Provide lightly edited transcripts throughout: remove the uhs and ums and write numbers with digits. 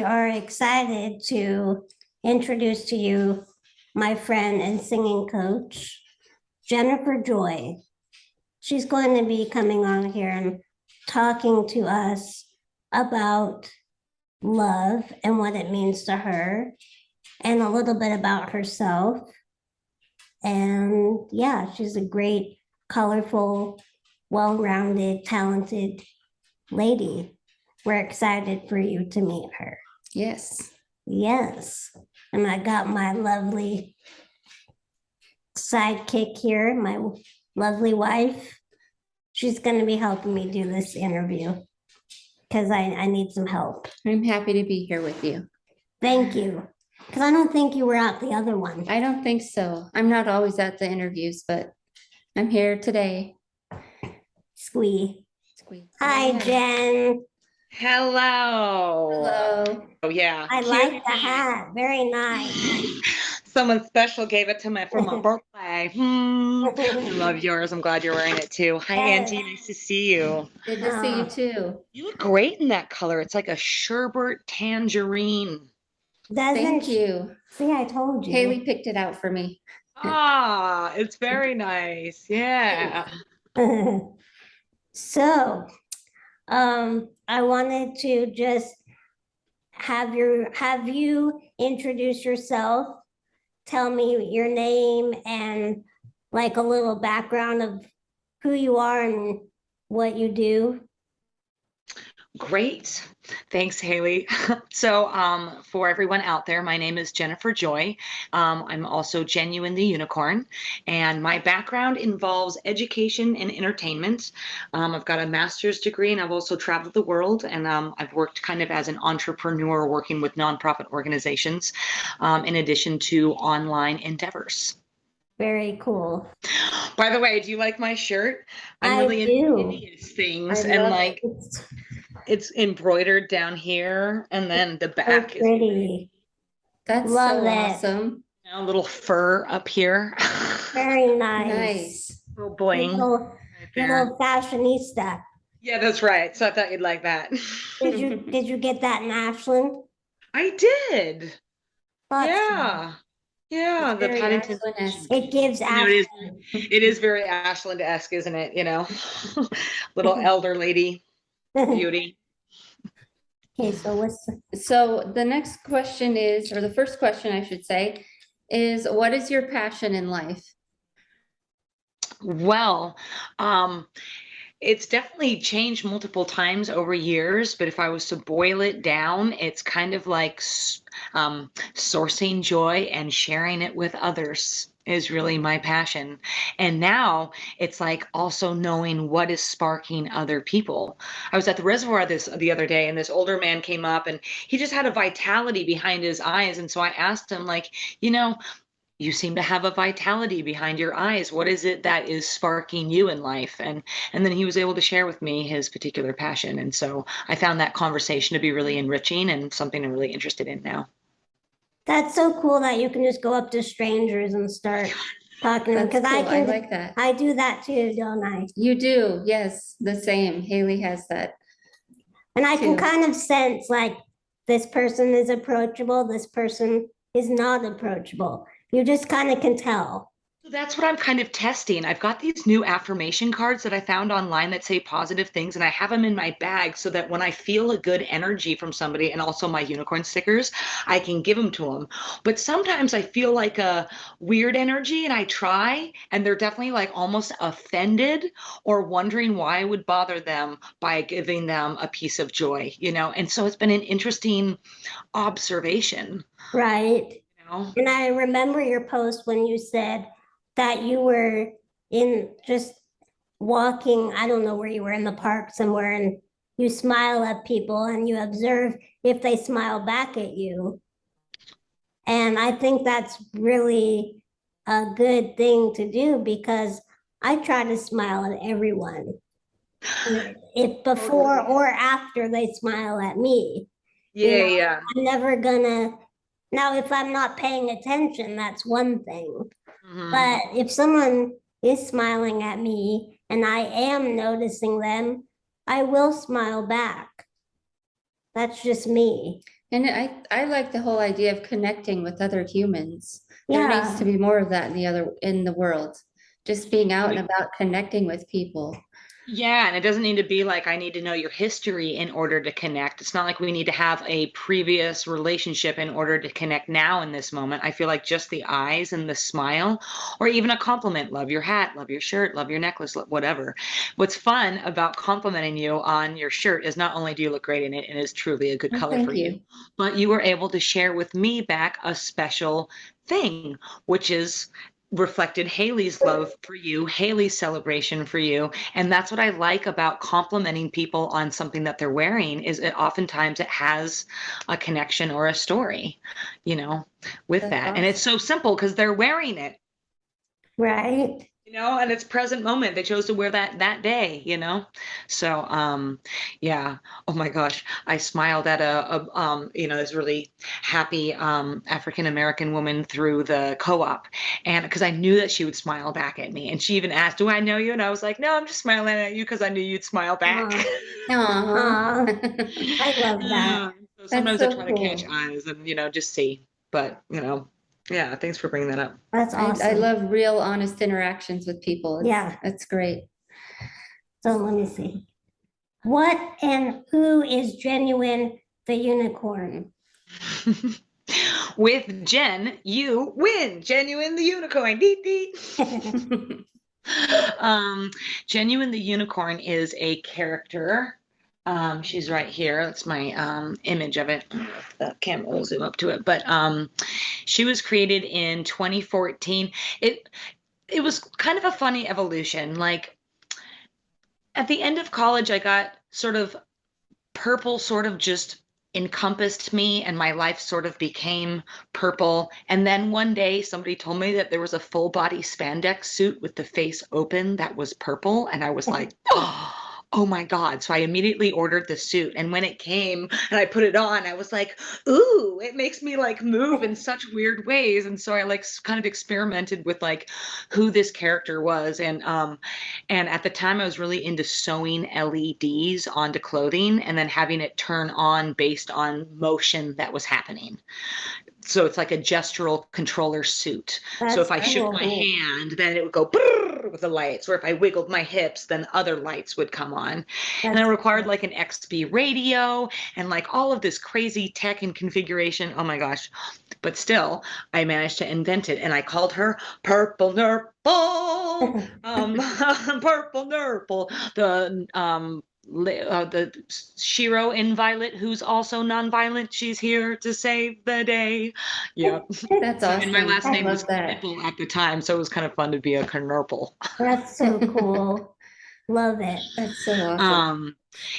are excited to introduce to you my friend and singing coach, Jenifer Joy. She's going to be coming on here and talking to us about love and what it means to her, and a little bit about herself. And yeah, she's a great, colorful, well-rounded, talented lady. We're excited for you to meet her. Yes. Yes. And I got my lovely sidekick here, my lovely wife. She's going to be helping me do this interview because I need some help. I'm happy to be here with you. Thank you. Because I don't think you were at the other one. I don't think so. I'm not always at the interviews, but I'm here today. Squee. Squeeze. Hi, Yeah. Jen. Hello. Hello. Oh yeah. I like the hat. Very nice. Someone special gave it to me for my birthday. I love yours. I'm glad you're wearing it too. Hi, Yes. Angie. Nice to see you. Good to see you too. You look great in that color. It's like a sherbet tangerine. Thank you. See, I told you. Haley picked it out for me. Ah, it's very nice. Yeah. So, I wanted to just have you introduce yourself, tell me your name and like a little background of who you are and what you do. Great. Thanks, Haley. So, for everyone out there, my name is Jenifer Joy. I'm also Genuine the Unicorn, and my background involves education and entertainment. I've got a master's degree, and I've also traveled the world, and I've worked kind of as an entrepreneur working with nonprofit organizations, in addition to online endeavors. Very cool. By the way, do you like my shirt? I'm I really do. into hideous things, I and love like it's embroidered down here, and then the So back is pretty. That's Love so it. awesome. a little fur up here. Very nice. Nice. Little bling Little, right there. little fashionista. Yeah, that's right. So I thought you'd like that. Did you get that in Ashland? I did. Thought so. Yeah. Yeah, It's the very Paddington. Ashland-esque. It gives You know, it Ashland. is very Ashland-esque, isn't it? You know, little elder lady beauty. Okay, so what's So the next question is, or the first question I should say, is what is your passion in life? Well, um, it's definitely changed multiple times over years, but if I was to boil it down, it's kind of like sourcing joy and sharing it with others is really my passion. And now it's like also knowing what is sparking other people. I was at the reservoir the other day, and this older man came up, and he just had a vitality behind his eyes. And so I asked him, like, you seem to have a vitality behind your eyes. What is it that is sparking you in life? And then he was able to share with me his particular passion. And so I found that conversation to be really enriching and something I'm really interested in now. That's so cool that you can just go up to strangers and start talking to them. That's Because cool. I like that. I do that too, don't I? You do. Yes, the same. Haley has that. And I can too. kind of sense like this person is approachable, this person is not approachable. You just kind of can tell. So that's what I'm kind of testing. I've got these new affirmation cards that I found online that say positive things, and I have them in my bag so that when I feel a good energy from somebody, and also my unicorn stickers, I can give them to them. But sometimes I feel like a weird energy, and I try, and they're definitely like almost offended or wondering why I would bother them by giving them a piece of joy, And so it's been an interesting observation. Right. And I remember your post when you said that you were in just walking, I don't know where you were, in the park somewhere, and you smile at people and you observe if they smile back at you. And I think that's really a good thing to do because I try to smile at everyone, if before or after they smile at me. Yeah. I'm never gonna. Now, if I'm not paying attention, that's one thing. But if someone is smiling at me and I am noticing them, I will smile back. That's just me. And I like the whole idea of connecting with other humans. There needs to Yeah, be more of that in the world. Just being out and about connecting with people. Yeah, and it doesn't need to be like I need to know your history in order to connect. It's not like we need to have a previous relationship in order to connect now in this moment. I feel like just the eyes and the smile, or even a compliment, love your hat, love your shirt, love your necklace, whatever. What's fun about complimenting you on your shirt is not only do you look great in it and is truly a good Oh, color for thank you, you. but you were able to share with me back a special thing, which is reflected Haley's love for you, Haley's celebration for you. And that's what I like about complimenting people on something that they're wearing is it oftentimes it has a connection or a story, you know, with That's that. And it's awesome. so simple because they're wearing it, right. and it's present moment. They chose to wear that day. So yeah. Oh my gosh. I smiled at this really happy African American woman through the co-op, and because I knew that she would smile back at me. And she even asked, "Do I know you?" And I was like, "No, I'm just smiling at you because I knew you'd smile back." Aw, Aw. aw, I love that. Yeah. So That's sometimes I so try to catch cool. eyes and just see. But yeah, thanks for bringing that up. That's I awesome. love real honest interactions with people. Yeah. That's great. So let me see. What and who is Genuine the unicorn? With Jen, you win. Genuine the unicorn. Deet, deet. um, Genuine the unicorn is a character. She's right here. That's my image of it. The camera will zoom up to it. But she was created in 2014. It was kind of a funny evolution. Like at the end of college, I got sort of purple sort of just encompassed me and my life sort of became purple. And then one day somebody told me that there was a full body spandex suit with the face open that was purple. And I was like, oh my God. So I immediately ordered the suit. And when it came and I put it on, I was like, ooh, it makes me like move in such weird ways. And so I like kind of experimented with like who this character was. And at the time, I was really into sewing LEDs onto clothing and then having it turn on based on motion that was happening. So it's like a gestural controller suit. So That's if I shook my cool. hand, then it would go brrr with the lights. Or if I wiggled my hips, then other lights would come on. And it That's required cool. like an XB radio and like all of this crazy tech and configuration. Oh my gosh. But still, I managed to invent it. And I called her Purple Nurple. Purple Nurple. The Shiro in Violet, who's also nonviolent. She's here to save the day. Yep. That's So, and my awesome. last I name love was that. Knipple at the time, so it was kind of fun to be a Knurple. That's so cool. Love it. That's so awesome. Um,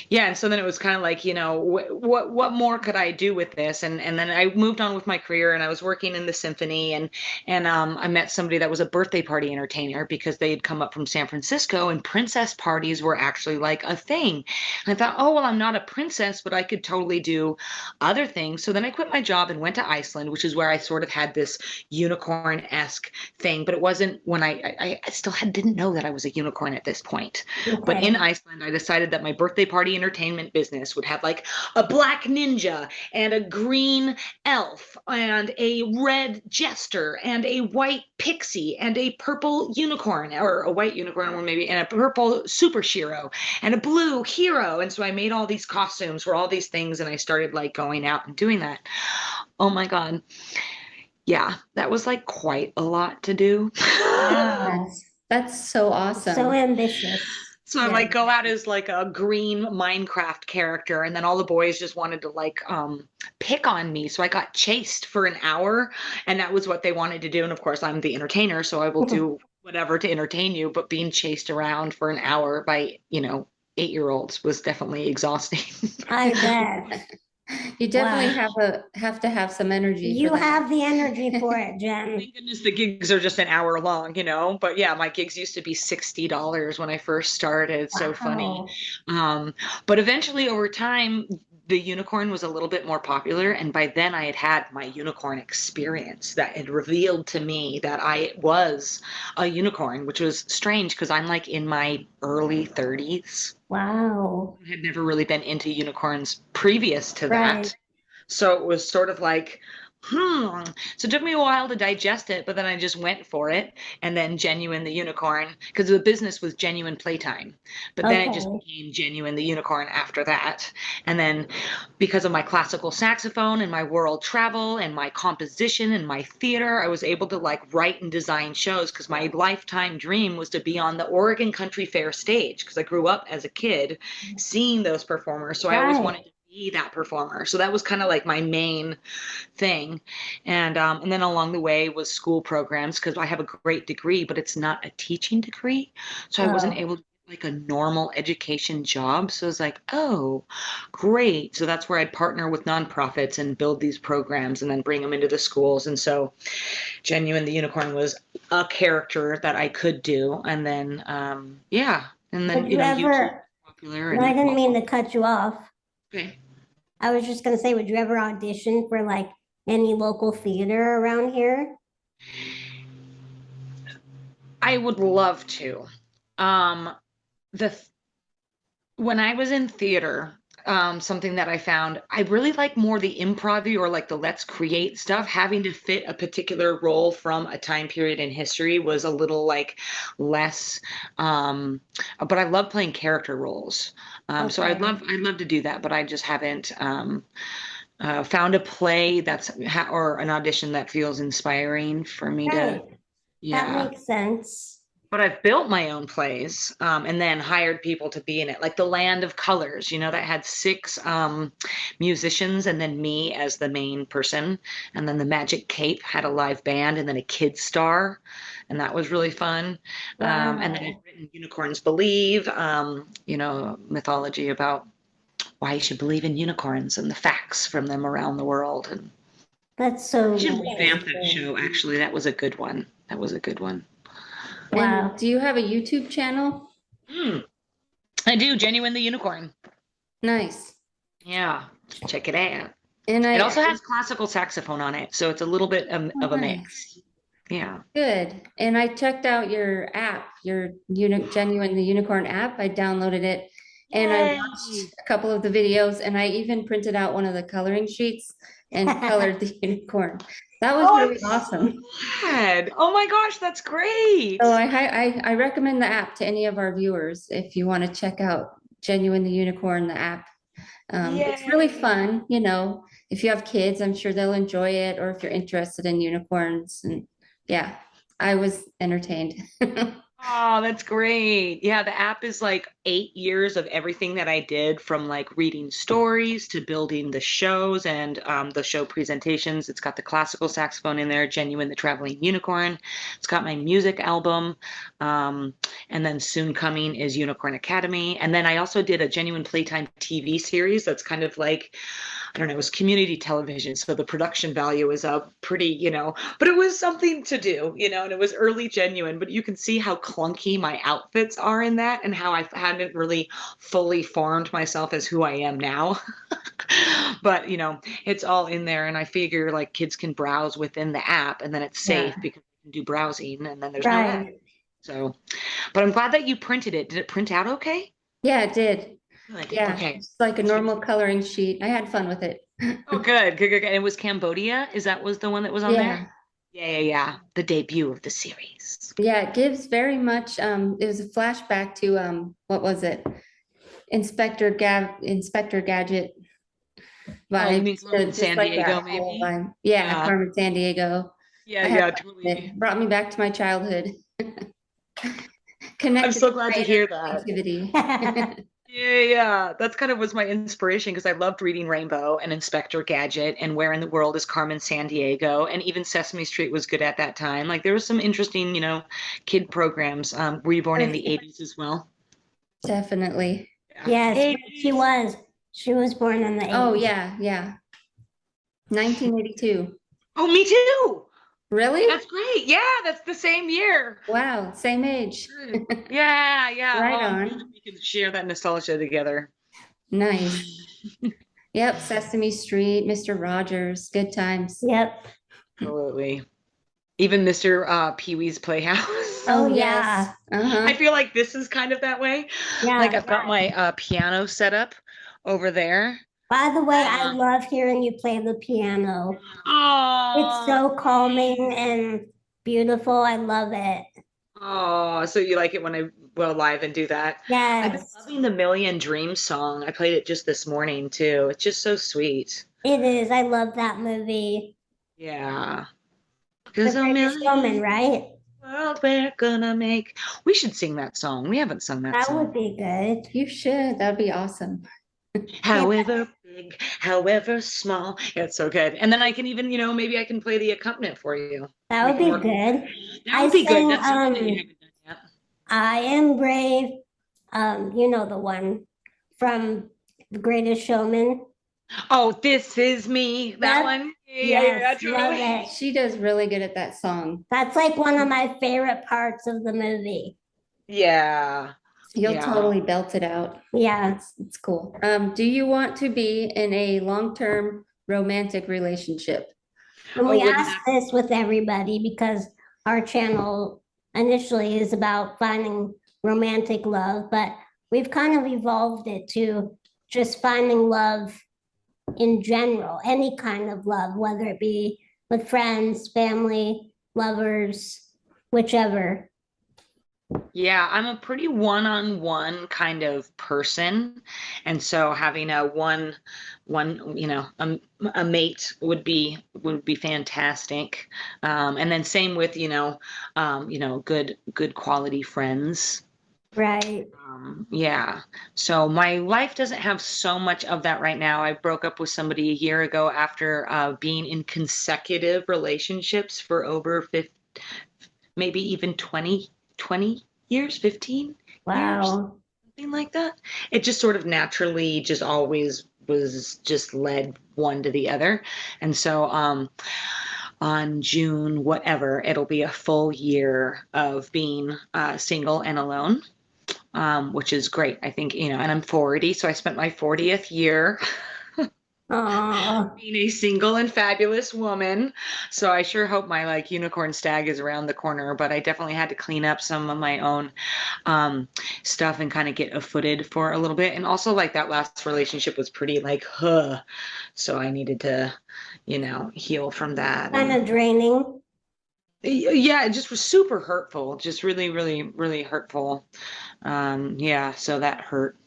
yeah, and so then it was kind of like, what more could I do with this? And then I moved on with my career, and I was working in the symphony, and I met somebody that was a birthday party entertainer because they had come up from San Francisco, and princess parties were actually like a thing. And I thought, oh well, I'm not a princess, but I could totally do other things. So then I quit my job and went to Iceland, which is where I sort of had this unicorn-esque thing, but it wasn't when I still didn't know that I was a unicorn at this point. But in Okay. Iceland, I decided that my birthday party entertainment business would have like a black ninja and a green elf and a red jester and a white pixie and a purple unicorn or a white unicorn or maybe and a purple super shiro and a blue hero. And so I made all these costumes for all these things and I started like going out and doing that. Oh my God. Yeah, that was like quite a lot to do. Wow. That's so So awesome. ambitious. So I Yeah. like go out as like a green Minecraft character, and then all the boys just wanted to like pick on me. So I got chased for an hour, and that was what they wanted to do. And of course, I'm the entertainer, so I will do whatever to entertain you. But being chased around for an hour by 8-year-olds was definitely exhausting. I bet. You definitely Wow. have to have some energy for You that. have the energy for it, Jen. Thank goodness the gigs are just an hour long. But yeah, my gigs used to be $60 when I first started. It's so funny. Wow. Um, but eventually over time, the unicorn was a little bit more popular. And by then I had had my unicorn experience that had revealed to me that I was a unicorn, which was strange because I'm like in my early 30s. Wow. I had never really been into unicorns previous to Right. that. So it was sort of like, So it took me a while to digest it, but then I just went for it. And then Genuine the Unicorn, because the business was Genuine Playtime. But then it just Okay. became Genuine the Unicorn after that. And then because of my classical saxophone and my world travel and my composition and my theater, I was able to like write and design shows because my lifetime dream was to be on the Oregon Country Fair stage because I grew up as a kid seeing those performers. So I always Right. wanted to be that performer. So that was kind of like my main thing. And then along the way was school programs because I have a great degree, but it's not a teaching degree. So I wasn't Oh, able to get like a normal education job. So I was like, oh, great. So that's where I'd partner with nonprofits and build these programs and then bring them into the schools. And so Genuine the Unicorn was a character that I could do. And then, yeah. And then, would you YouTube ever, popular no, I and didn't well, mean to cut you off. okay. I was just gonna say, would you ever audition for like any local theater around here? I would love to. Um, the when I was in theater, something that I found I really like more the improv or like the let's create stuff. Having to fit a particular role from a time period in history was a little like less. But I love playing character roles. So Okay. I'd love to do that, but I just haven't found a play or an audition that feels inspiring for me to. Right. That Yeah. makes sense. But I've built my own plays and then hired people to be in it, like The Land of Colors, that had six musicians and then me as the main person. And then The Magic Cape had a live band and then a kid star. And that was really fun. And then I've Wow. written Unicorns Believe, mythology about why you should believe in unicorns and the facts from them around the world. And That's I so should revamp nice. that show, actually. That was a good one. That was a good one. And Wow. do you have a YouTube channel? Mm, I do, Genuine the Unicorn. Nice. Yeah, check it out. And It I, also has classical saxophone on it, so it's a little bit oh, of a nice. mix. Yeah. Good. And I checked out your app, your Genuine the Unicorn app. I downloaded it and I watched Yay. a couple of the videos and I even printed out one of the coloring sheets and colored the unicorn. That was Oh, I'm really so awesome. glad. Oh my gosh, that's great. So I recommend the app to any of our viewers if you want to check out Genuine the Unicorn, the app. It's really Yay. fun, if you have kids, I'm sure they'll enjoy it, or if you're interested in unicorns. And yeah, I was entertained. Oh, that's great. Yeah, the app is like 8 years of everything that I did from like reading stories to building the shows and the show presentations. It's got the classical saxophone in there, Genuine the Traveling Unicorn. It's got my music album. Um, and then soon coming is Unicorn Academy. And then I also did a Genuine Playtime TV series that's kind of like, I don't know, it was community television. So the production value is up pretty, but it was something to do, and it was early Genuine, but you can see how clunky my outfits are in that and how I hadn't really fully formed myself as who I am now. But, it's all in there. And I figure like kids can browse within the app and then it's safe Yeah, because you can do browsing and then there's no ad. Right. So, but I'm glad that you printed it. Did it print out okay? yeah, it did. Good. Yeah, Okay. it's like a normal coloring sheet. I had fun with it. Oh, good, good, good, good. And it was Cambodia. That was the one that was on there? Yeah, Yeah, yeah, yeah. The debut of the series. yeah, it gives very much, it was a flashback to, what was it? Inspector Gadget Oh, you vibes, mean Carmen just like Sandiego, that whole maybe? vibe. Yeah, Yeah, Carmen Sandiego. yeah, I had yeah, fun with totally. it. Brought me back to my childhood. I'm Connected so to glad to creative hear that. creativity. Yeah, yeah. That's kind of was my inspiration because I loved reading Rainbow and Inspector Gadget and Where in the World is Carmen Sandiego and even Sesame Street was good at that time. Like there was some interesting, kid programs. Were you born in the 80s as well? Definitely. Yeah. Yes, but she 80s. was. She was born in the Oh, 80s. yeah, yeah. 1982. Oh, me too. Really? That's great. Yeah, that's the same year. Wow, same age. Good. Yeah, yeah. Right Oh, I'm glad on. that we can share that nostalgia together. Nice. Yep, Sesame Street, Mr. Rogers, good times. Yep. Absolutely. Even Mr. Pee-wee's Playhouse. Oh, Yes. yeah. I Uh-huh. feel like this is kind of that way. Like Yeah. I've got my piano set up over there. By the way, I Uh, love hearing you play the piano. It's oh, so calming and beautiful. I love it. oh, so you like it when I go live and do that? I've been Yes, loving the Million Dreams song. I played it just this morning too. It's just so sweet. it is. I love that movie. Yeah. The Because a Greatest Showman, million right? world we're gonna make. We should sing that song. We haven't sung that That would song. be good. You should. That'd be awesome. Yeah, However big, however small. Yeah, it's so good. And then I can even, maybe I can play the accompaniment for you. that We would can be work. good. That I would be good. sing That's something that you haven't done yet. I Am Brave. You know the one from The Greatest Showman. Oh, this is me. That Yep. one. Yeah, Yes, love totally. it. She does really good at that song. That's like one of my favorite parts of the movie. Yeah. You'll Yeah. totally belt it out. Yeah. It's cool. Do you want to be in a long-term romantic relationship? And Oh, we wouldn't ask that? this with everybody because our channel initially is about finding romantic love, but we've kind of evolved it to just finding love in general, any kind of love, whether it be with friends, family, lovers, whichever. Yeah, I'm a pretty one-on-one kind of person. And so having a mate would be fantastic. And then same with, good quality friends. Right. Yeah. So my life doesn't have so much of that right now. I broke up with somebody a year ago after being in consecutive relationships for over 50, maybe even 20 years, 15 years, Wow. something like that. It just sort of naturally just always was just led one to the other. And so on June, whatever, it'll be a full year of being single and alone. Which is great. I think, and I'm 40, so I spent my 40th year Oh, being a single and fabulous woman. So I sure hope my like unicorn stag is around the corner, but I definitely had to clean up some of my own stuff and kind of get a-footed for a little bit. And also like that last relationship was pretty like, huh. So I needed to, heal from that. kind And of draining. yeah, it just was super hurtful, just really, really, really hurtful. Yeah, so that hurt.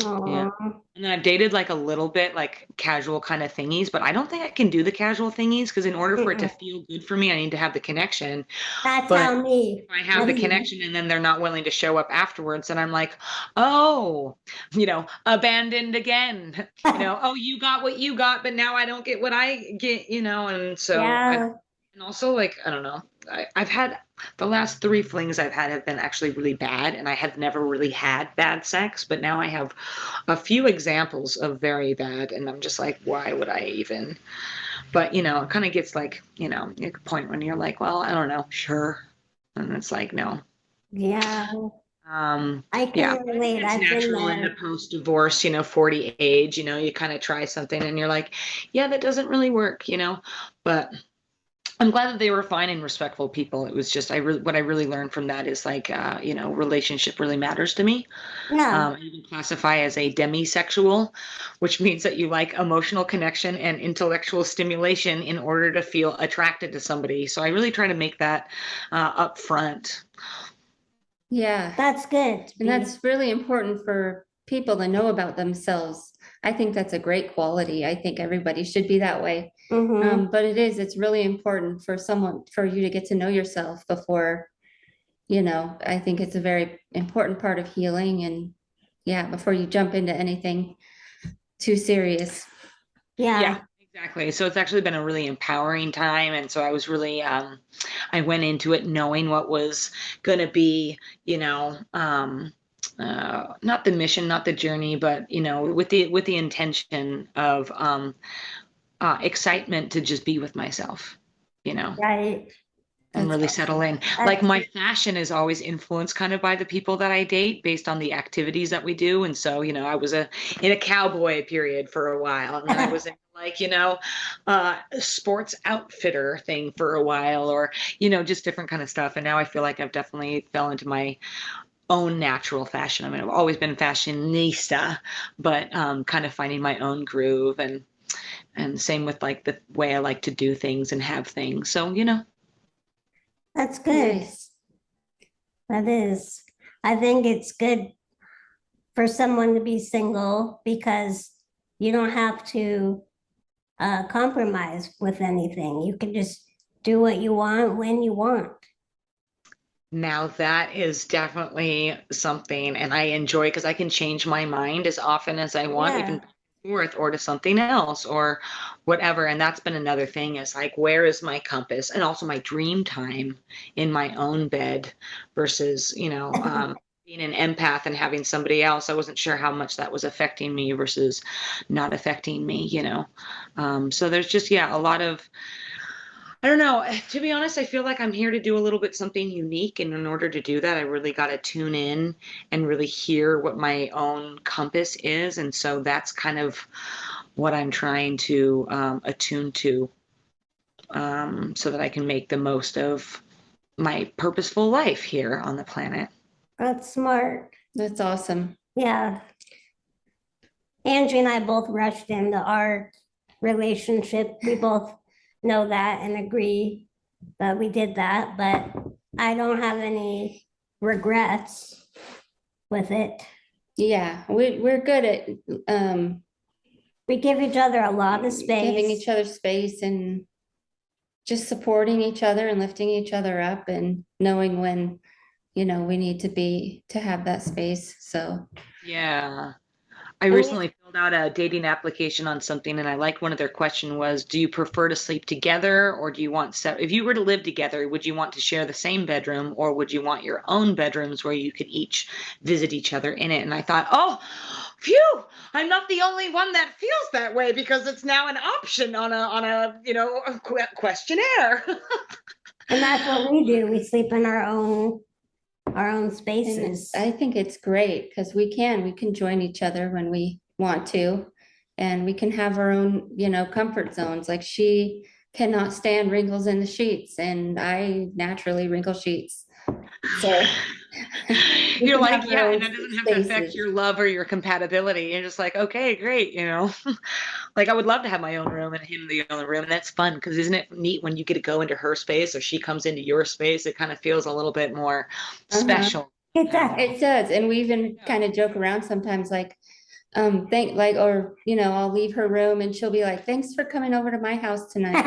Yeah. Oh, And then I've dated like a little bit like casual kind of thingies, but I don't think I can do the casual thingies because in order for it to feel good for me, I need to have the connection. that's But how me. if I have the connection and then they're not willing to show up afterwards, and I'm like, oh, abandoned again. Oh, you got what you got, but now I don't get what I get, and so Yeah, and also like, I don't know, I've had the last three flings I've had have been actually really bad, and I have never really had bad sex, but now I have a few examples of very bad, and I'm just like, why would I even? But it kind of gets like, a point when you're like, well, I don't know, sure. And it's like, no. yeah. I Yeah, can but I think relate. it's I've been natural in the there. post-divorce, 40 age, you kind of try something and you're like, yeah, that doesn't really work, but I'm glad that they were fine and respectful people. It was just what I really learned from that is like relationship really matters to me. Yeah, I even classify as a demisexual, which means that you like emotional connection and intellectual stimulation in order to feel attracted to somebody. So I really try to make that up front. Yeah. that's good. And that's really important for people to know about themselves. I think that's a great quality. I think everybody should be that way. Mm-hmm. But it's really important for you to get to know yourself before, I think it's a very important part of healing and yeah, before you jump into anything too serious. Yeah, Yeah, exactly. So it's actually been a really empowering time. And so I was really, I went into it knowing what was going to be, not the mission, not the journey, but, with the intention of excitement to just be with myself, right. and That's really awesome. settle in. Like That's my fashion is always influenced kind of by the people that I date based on the activities that we do. And so, I was in a cowboy period for a while, and then I was in like, sports outfitter thing for a while, or, just different kind of stuff. And now I feel like I've definitely fell into my own natural fashion. I mean, I've always been fashionista, but kind of finding my own groove, and same with like the way I like to do things and have things. So, That's good. Nice. That is. I think it's good for someone to be single because you don't have to compromise with anything. You can just do what you want when you want. now that is definitely something, and I enjoy because I can change my mind as often as I want, Yeah. even back and forth or to something else or whatever. And that's been another thing is like, where is my compass? And also my dream time in my own bed versus, being an empath and having somebody else. I wasn't sure how much that was affecting me versus not affecting me. So there's just, yeah, a lot of, I don't know. To be honest, I feel like I'm here to do a little bit something unique. And in order to do that, I really got to tune in and really hear what my own compass is. And so that's kind of what I'm trying to attune to, so that I can make the most of my purposeful life here on the planet. That's smart. That's awesome. Yeah. Angie and I both rushed into our relationship. We both know that and agree that we did that, but I don't have any regrets with it. Yeah, we're good at We give each other a lot of giving space. each other space and just supporting each other and lifting each other up and knowing when, we need to have that space. So, Yeah. I And we- recently filled out a dating application on something, and I liked one of their question was, do you prefer to sleep together or do you want if you were to live together, would you want to share the same bedroom or would you want your own bedrooms where you could each visit each other in it? And I thought, oh, phew, I'm not the only one that feels that way because it's now an option on a questionnaire. And that's what we do. We sleep in our own and spaces. I think it's great because we can join each other when we want to, and we can have our own, comfort zones. Like she cannot stand wrinkles in the sheets, and I naturally wrinkle sheets. So we You're can like, have our yeah, own and that doesn't have to affect spaces. your love or your compatibility. You're just like, okay, great, Like I would love to have my own room and him the other room, and that's fun because isn't it neat when you get to go into her space or she comes into your space? It kind of feels a little bit more special. It does. It does, and we even kind of joke around sometimes, like, I'll leave her room and she'll be like, "Thanks for coming over to my house tonight."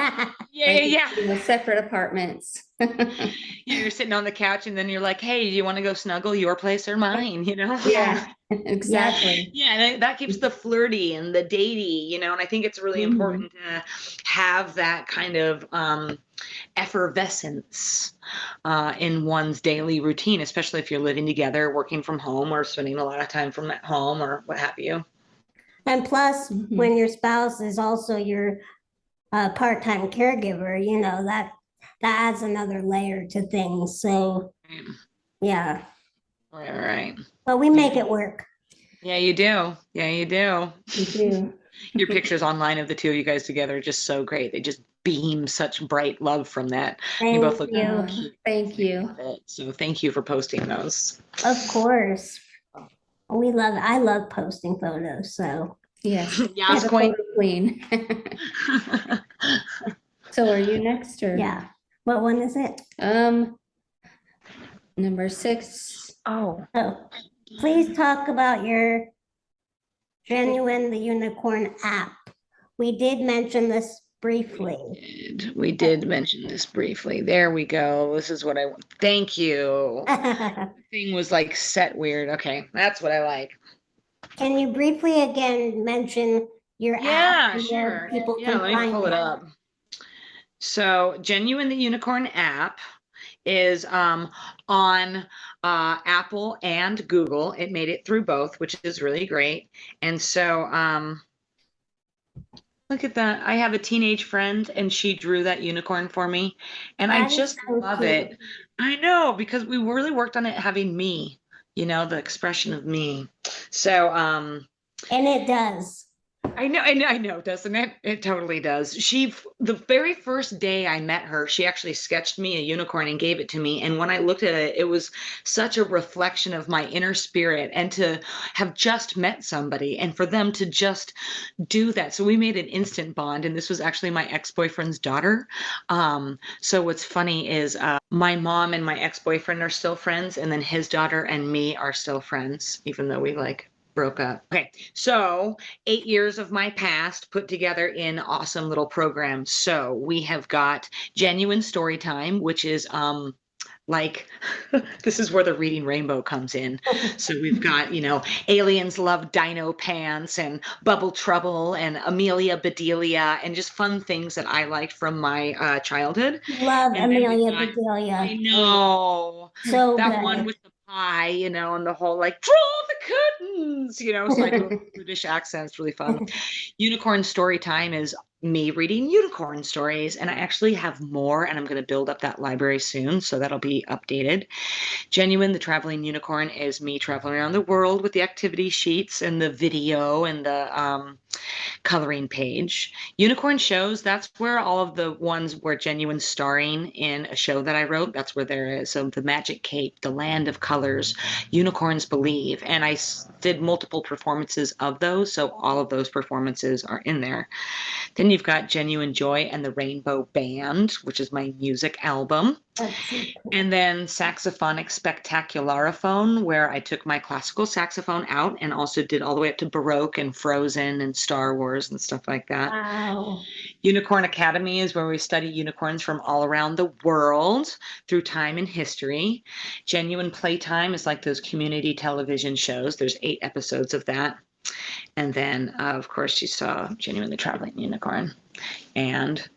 Yeah, Like, yeah, yeah. separate apartments. You're sitting on the couch and then you're like, hey, do you want to go snuggle your place or mine? Yeah, exactly. Yeah, and that keeps the flirty and the datey, and I think it's really Mhm. important to have that kind of effervescence in one's daily routine, especially if you're living together, working from home, or spending a lot of time from at home, or what have you. And plus, Mhm. when your spouse is also your part-time caregiver, that adds another layer to things. So yeah, Right. but we make it work. Yeah, you do. Yeah, you do. You do. Your pictures online of the two of you guys together are just so great. They just beam such bright love from that. You both look Thank you. cute. Thank you. So thank you for posting those. Of course. I love posting photos. So Yes. Yes, You're the queen. photo queen. So are you next or? yeah. What one is it? Number 6. Oh. Oh, please talk about your Genuine the Unicorn app. We did mention this briefly. We did mention this briefly. There we go. This is what I want. Thank you. The thing was like set weird. Okay, that's what I like. Can you briefly again mention your Yeah, app and where sure. people Yeah, can let me find pull it it? up. So, Genuine the Unicorn app is on Apple and Google. It made it through both, which is really great. And so, look at that. I have a teenage friend and she drew that unicorn for me. And I That is just so love cute. it. I know, because we really worked on it having me, the expression of me. So, And it does. I know, doesn't it? It totally does. The very first day I met her, she actually sketched me a unicorn and gave it to me. And when I looked at it, it was such a reflection of my inner spirit and to have just met somebody and for them to just do that. So we made an instant bond. And this was actually my ex-boyfriend's daughter. So what's funny is my mom and my ex-boyfriend are still friends, and then his daughter and me are still friends, even though we like broke up. Okay, so 8 years of my past put together in awesome little programs. So we have got Genuine Story Time, which is like this is where the Reading Rainbow comes in. So we've got, Aliens Love Dino Pants and Bubble Trouble and Amelia Bedelia and just fun things that I liked from my childhood. Love And then we've Amelia got, Bedelia. I know So that one good. with the pie, and the whole like draw the curtains, so I do a British accent. It's really fun. Unicorn Story Time is me reading unicorn stories, and I actually have more, and I'm going to build up that library soon, so that'll be updated. Genuine, the Traveling Unicorn, is me traveling around the world with the activity sheets and the video and the coloring page. Unicorn Shows, that's where all of the ones where Genuine starring in a show that I wrote, that's where there is. So The Magic Cape, The Land of Colors, Unicorns Believe, and I did multiple performances of those, so all of those performances are in there. Then you've got Genuine Joy and the Rainbow Band, which is my music album. And then Saxophonic Spectacularophone, where I took my classical saxophone out and also did all the way up to Baroque and Frozen and Star Wars and stuff like that. Wow. Unicorn Academy is where we study unicorns from all around the world through time and history. Genuine Playtime is like those community television shows. There's 8 episodes of that. And then, of course, you saw Genuinely Traveling Unicorn and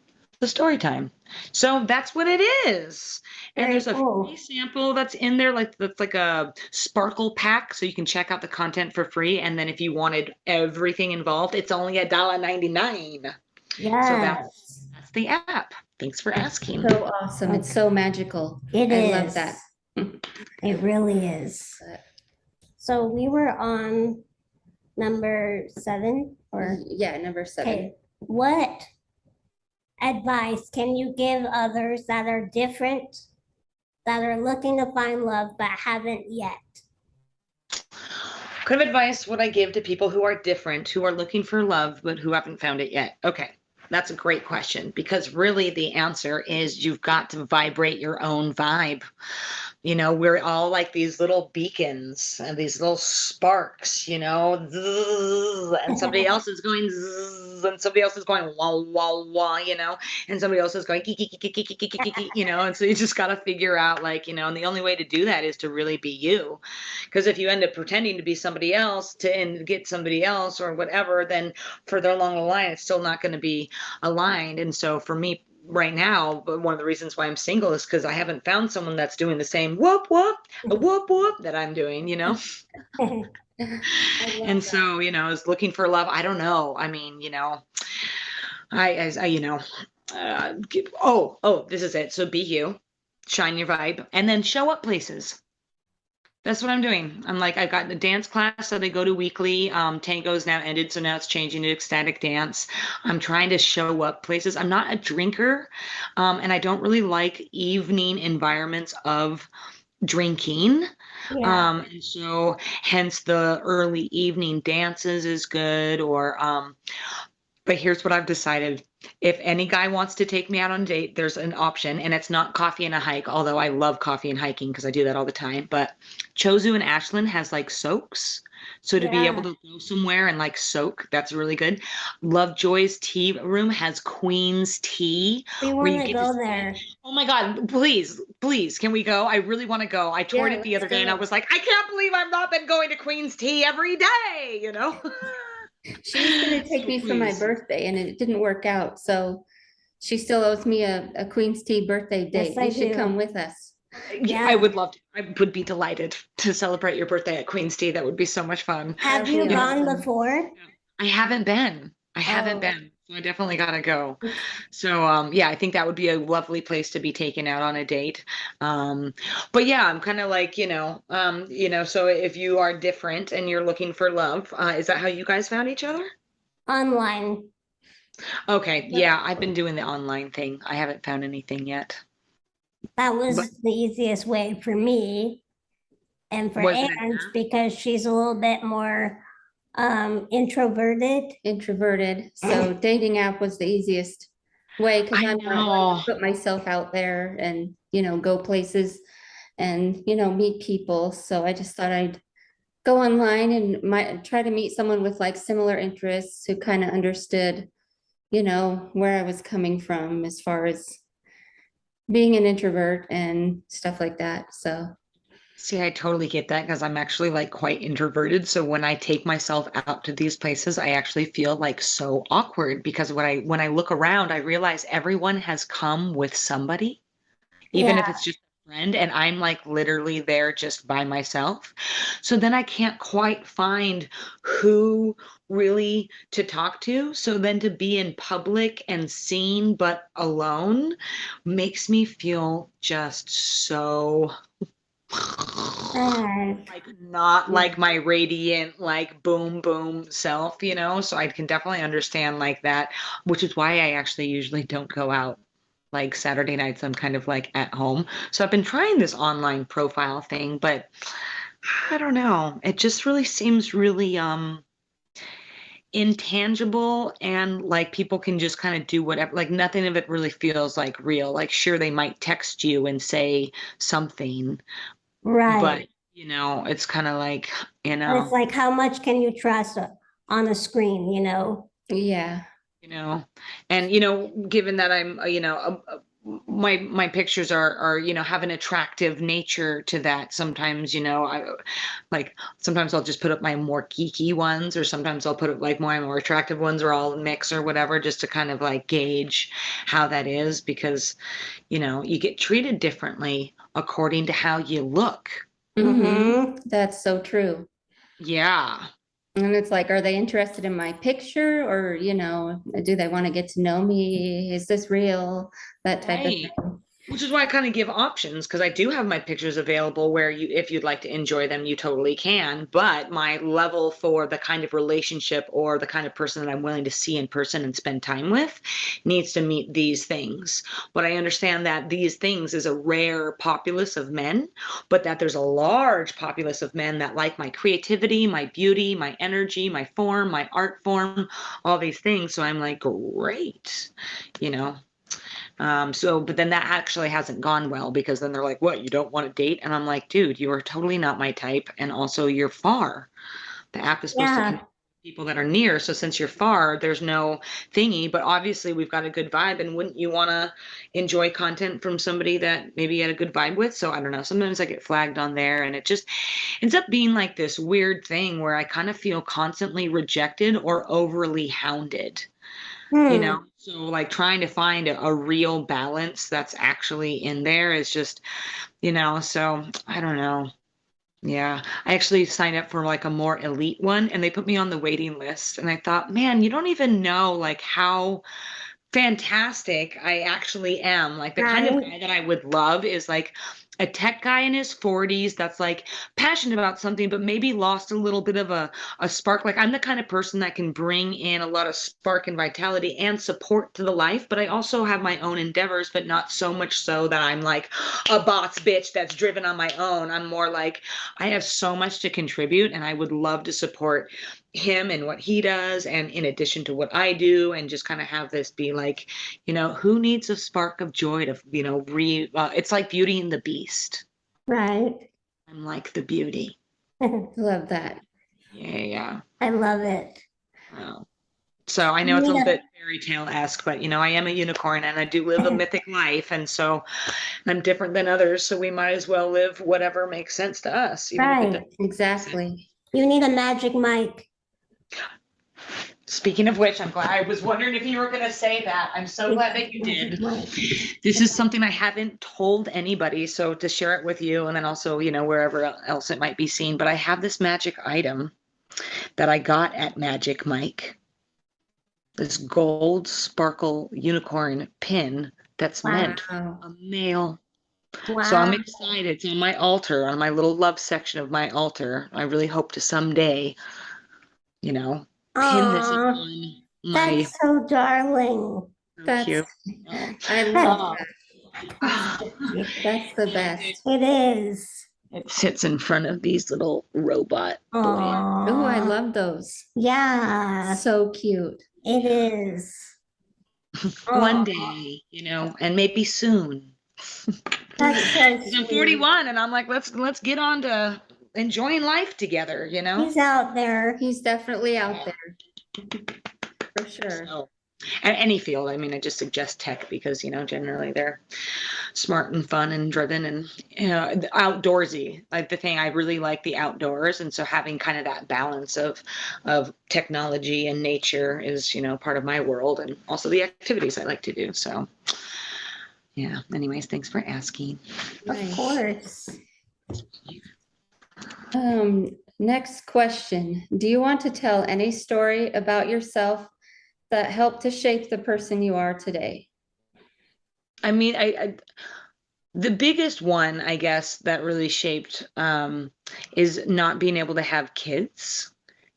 the story time. So that's what it is. And Very there's a cool. free sample that's in there, that's like a sparkle pack, so you can check out the content for free. And then if you wanted everything involved, it's only $1.99. So Yes. that's the app. Thanks for asking. So awesome. It's so magical. It I is. love that. It really is. So we were on number 7 or Yeah, number 7. okay. What advice can you give others that are different, that are looking to find love but haven't yet? What kind of advice would I give to people who are different, who are looking for love, but who haven't found it yet? Okay, that's a great question, because really the answer is you've got to vibrate your own vibe. We're all like these little beacons and these little sparks, zzz, and somebody else is going zzz, and somebody else is going wah, wah, wah, and somebody else is going geek, geek, geek, geek, geek, geek, geek, and so you just got to figure out and the only way to do that is to really be you. Because if you end up pretending to be somebody else and get somebody else or whatever, then further along the line, it's still not going to be aligned. And so for me, right now, but one of the reasons why I'm single is because I haven't found someone that's doing the same whoop whoop whoop whoop that I'm doing, and so I was looking for love. I don't know. I mean, this is it. So be you, shine your vibe, and then show up places. That's what I'm doing. I've got the dance class that I go to weekly. Tango's now ended, so now it's changing to ecstatic dance. I'm trying to show up places. I'm not a drinker, and I don't really like evening environments of drinking. Yeah. And so hence the early evening dances is good, but here's what I've decided. If any guy wants to take me out on a date, there's an option, and it's not coffee and a hike, although I love coffee and hiking because I do that all the time. But Chozu in Ashland has soaks. So to be able to go somewhere and soak, that's really good. Lovejoy's Tea Room has Queen's Tea. We want to go there. Oh my God, please, can we go? I really want to go. I toured it the other day and I was like, I can't believe I've not been going to Queen's Tea every day, She was going to take me for my birthday and it didn't work out. So she still owes me a Queen's Tea birthday date. Yes, You should come with us. Yeah, I would love to. I would be delighted to celebrate your birthday at Queen's Tea. That would be so much fun. Have you gone before? I haven't been. So I definitely got to go. So, I think that would be a lovely place to be taken out on a date. But yeah, I'm kind of so if you are different and you're looking for love, is that how you guys found each other? online. Okay, yeah, I've been doing the online thing. I haven't found anything yet. That But was the easiest way for me and for was it an Ange app? because she's a little bit more introverted. Introverted. So dating app was the easiest way because I I'm not one know. to put myself out there and, go places and, meet people. So I just thought I'd go online and try to meet someone with like similar interests who kind of understood, where I was coming from as far as being an introvert and stuff like that. So See, I totally get that because I'm actually like quite introverted. So when I take myself out to these places, I actually feel like so awkward because when I look around, I realize everyone has come with somebody, even if Yeah, it's just a friend, and I'm like literally there just by myself. So then I can't quite find who really to talk to. So then to be in public and seen but alone makes me feel just so sad. like not yeah. like my radiant like boom boom self, so I can definitely understand like that, which is why I actually usually don't go out. Like Saturday nights I'm kind of like at home, so I've been trying this online profile thing, but I don't know, it just really seems really intangible, and like people can just kind of do whatever, like nothing of it really feels like real. Like sure, they might text you and say something, but Right. it's kind of like, And it's like, how much can you trust on a screen, you know? Yeah. you know, and given that I'm, my pictures are have an attractive nature to that. Sometimes, I like sometimes I'll just put up my more geeky ones, or sometimes I'll put up like my more attractive ones, or I'll mix or whatever, just to kind of like gauge how that is, because you get treated differently according to how you look. Mm-hmm. That's so true. Yeah. And it's like, are they interested in my picture or, do they want to get to know me? Is this real? That type of Right. thing. Which is why I kind of give options, because I do have my pictures available where if you'd like to enjoy them, you totally can. But my level for the kind of relationship or the kind of person that I'm willing to see in person and spend time with needs to meet these things. But I understand that these things is a rare populace of men, but that there's a large populace of men that like my creativity, my beauty, my energy, my form, my art form, all these things. So I'm like, great, you know. But then that actually hasn't gone well, because then they're like, what, you don't want to date? And I'm like, dude, you are totally not my type. And also you're far. The app is supposed to Yeah, connect people that are near. So since you're far, there's no thingy, but obviously we've got a good vibe. And wouldn't you want to enjoy content from somebody that maybe you had a good vibe with? So I don't know. Sometimes I get flagged on there, and it just ends up being like this weird thing where I kind of feel constantly rejected or overly hounded. hmm. So like trying to find a real balance that's actually in there is just, so I don't know. Yeah, I actually signed up for like a more elite one, and they put me on the waiting list, and I thought, man, you don't even know like how fantastic I actually am. Like the kind of Right. guy that I would love is like a tech guy in his 40s that's like passionate about something, but maybe lost a little bit of a spark. Like I'm the kind of person that can bring in a lot of spark and vitality and support to the life, but I also have my own endeavors, but not so much so that I'm like a boss bitch that's driven on my own. I'm more like I have so much to contribute, and I would love to support him and what he does, and in addition to what I do, and just kind of have this be like, who needs a spark of joy to, it's like Beauty and the Beast. Right. I'm like the beauty. Love that. Yeah, yeah. I love it. Wow. So I know You it's a need little bit fairy tale-esque, but I am a unicorn, and I do live a a mythic life, and so I'm different than others, so we might as well live whatever makes sense to us, even if it doesn't right. make sense. Exactly. You need a magic mic. Speaking of which, I'm glad, I was wondering if you were going to say that. I'm so glad that you Magic did. mic. This is something I haven't told anybody, so to share it with you, and then also, wherever else it might be seen. But I have this magic item that I got at Magic Mike, this gold sparkle unicorn pin that's meant for Wow. a male. So I'm Wow. excited. It's on my altar, on my little love section of my altar. I really hope to someday, you know, pin this Aw, on my that's so darling. That's, cute. Oh. I love Oh. that. That's the best. It is. It sits in front of these little robot boys. Oh, I Aw, love those. yeah, So cute. it is. One Aw, day, and maybe soon. that's so 'Cause I'm sweet. 41 and I'm like, let's get on to enjoying life together. He's out there. He's definitely out there for sure. So, any field. I mean, I just suggest tech because, generally they're smart and fun and driven and, outdoorsy. Like the thing, I really like the outdoors. And so having kind of that balance of technology and nature is, part of my world and also the activities I like to do. So yeah, anyways, thanks for asking. Of Nice. course. Next question. Do you want to tell any story about yourself that helped to shape the person you are today? I mean, the biggest one, I guess, that really shaped is not being able to have kids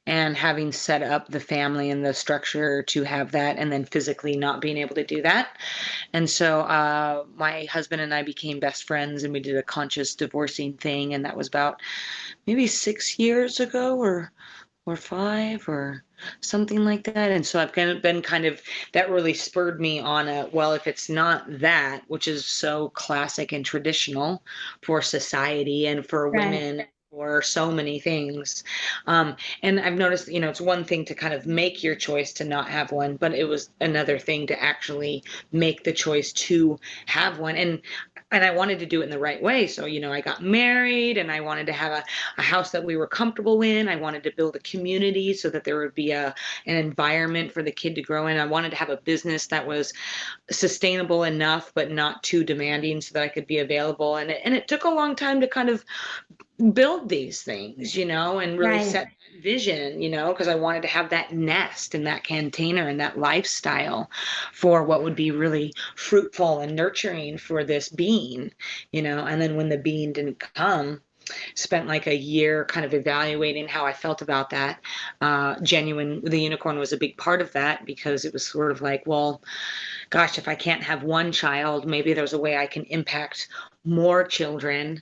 and having set up the family and the structure to have that, and then physically not being able to do that. And so my husband and I became best friends, and we did a conscious divorcing thing, and that was about maybe 6 years ago or 5 or something like that. And so I've kind of been that really spurred me on well, if it's not that, which is so classic and traditional for society and for Right. women, or so many things. And I've noticed, it's one thing to kind of make your choice to not have one, but it was another thing to actually make the choice to have one. And I wanted to do it in the right way. So, I got married and I wanted to have a house that we were comfortable in. I wanted to build a community so that there would be an environment for the kid to grow in. I wanted to have a business that was sustainable enough, but not too demanding so that I could be available. And it took a long time to kind of build these things, and really Right. set that vision, because I wanted to have that nest and that container and that lifestyle for what would be really fruitful and nurturing for this being, and then when the being didn't come, spent like a year kind of evaluating how I felt about that. Genuine, the unicorn was a big part of that, because it was sort of like, well, gosh, if I can't have one child, maybe there's a way I can impact more children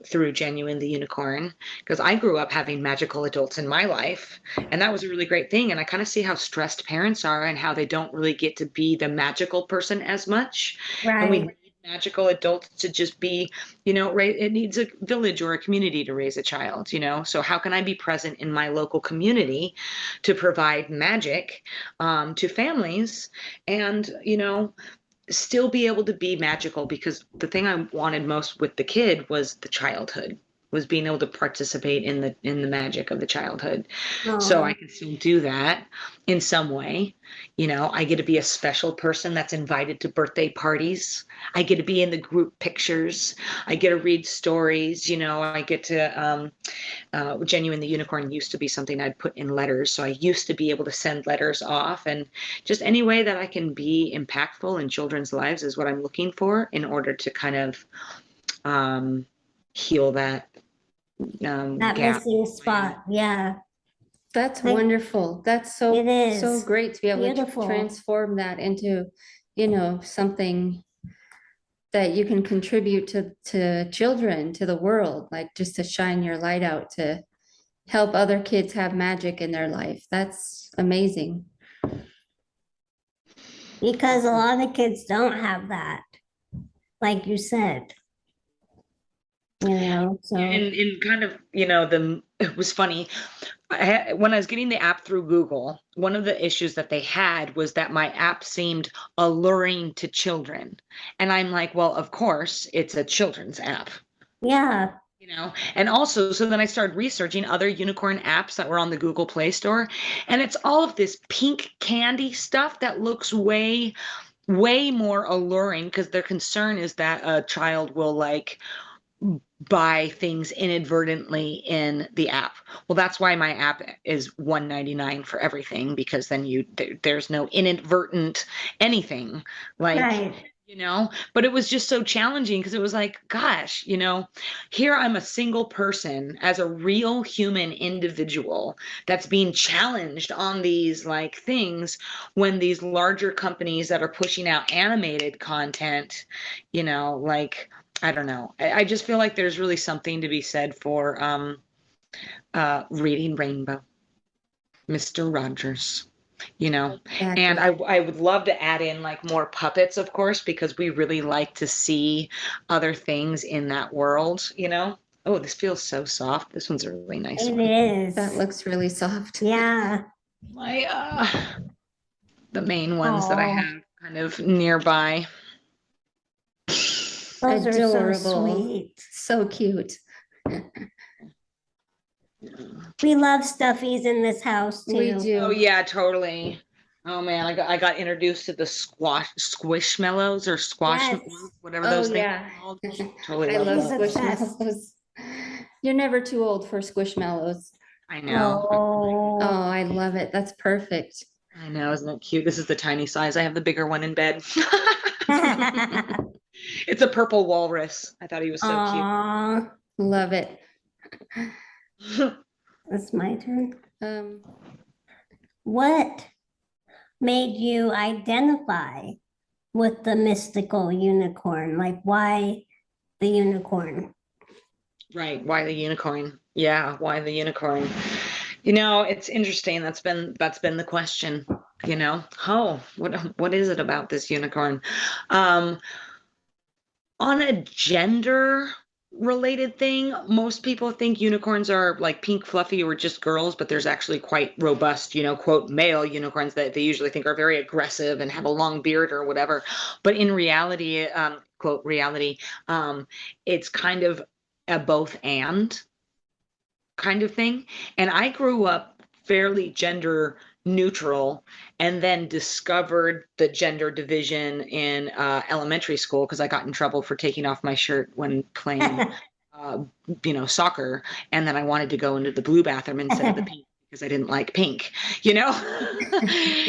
through Genuine the Unicorn, because I grew up having magical adults in my life, and that was a really great thing. And I kind of see how stressed parents are and how they don't really get to be the magical person as much. And we Right. need magical adults to just be, it needs a village or a community to raise a child, so how can I be present in my local community to provide magic to families and, still be able to be magical? Because the thing I wanted most with the kid was the childhood, was being able to participate in the magic of the childhood. So I Aw, can still do that in some way. I get to be a special person that's invited to birthday parties. I get to be in the group pictures. I get to read stories. I get to Genuine the Unicorn used to be something I'd put in letters. So I used to be able to send letters off, and just any way that I can be impactful in children's lives is what I'm looking for in order to kind of heal that that gap. missing spot. Yeah, That's Like, wonderful. That's so, it is. so great to be able to Beautiful. transform that into, something that you can contribute to children, to the world, like just to shine your light out, to help other kids have magic in their life. That's amazing. Because a lot of kids don't have that, like you said. So And kind of, it was funny. When I was getting the app through Google, one of the issues that they had was that my app seemed alluring to children. And I'm like, well, of course, it's a children's app. yeah, And also, so then I started researching other unicorn apps that were on the Google Play Store, and it's all of this pink candy stuff that looks way, way more alluring, because their concern is that a child will like buy things inadvertently in the app. Well, that's why my app is $1.99 for everything, because then there's no inadvertent anything like right. but it was just so challenging because it was like, gosh, here I'm a single person as a real human individual that's being challenged on these like things when these larger companies that are pushing out animated content, like, I don't know. I just feel like there's really something to be said for reading Rainbow, Mr. Rogers. And Exactly. I would love to add in like more puppets, of course, because we really like to see other things in that world. Oh, this feels so soft. This one's a really nice It one. That is. looks really soft. Yeah. My the main ones that I Oh, have kind of nearby. those are so Adorable. sweet. So cute. We love stuffies in this house We too. Oh do. yeah, totally. Oh man, I got introduced to the squishmallows or squash, Yes. whatever Oh those things yeah. are called. Totally I love love She's those. obsessed. squishmallows. You're never too old for squishmallows. I know. Oh, Oh. I love it. That's perfect. I know, isn't it cute? This is the tiny size. I have the bigger one in bed. It's a purple walrus. I thought he was so cute. Aw, Love it. it's my turn. Um, What made you identify with the mystical unicorn? Like, why the unicorn? Right. Why the unicorn? Yeah, why the unicorn? It's interesting. That's been the question. Oh, what is it about this unicorn? Um, on a gender related thing, most people think unicorns are like pink fluffy or just girls, but there's actually quite robust, quote, male unicorns that they usually think are very aggressive and have a long beard or whatever. But in reality, quote, reality, it's kind of a both and kind of thing. And I grew up fairly gender neutral and then discovered the gender division in elementary school because I got in trouble for taking off my shirt when playing uh, soccer, and then I wanted to go into the blue bathroom instead of the pink because I didn't like pink, you know?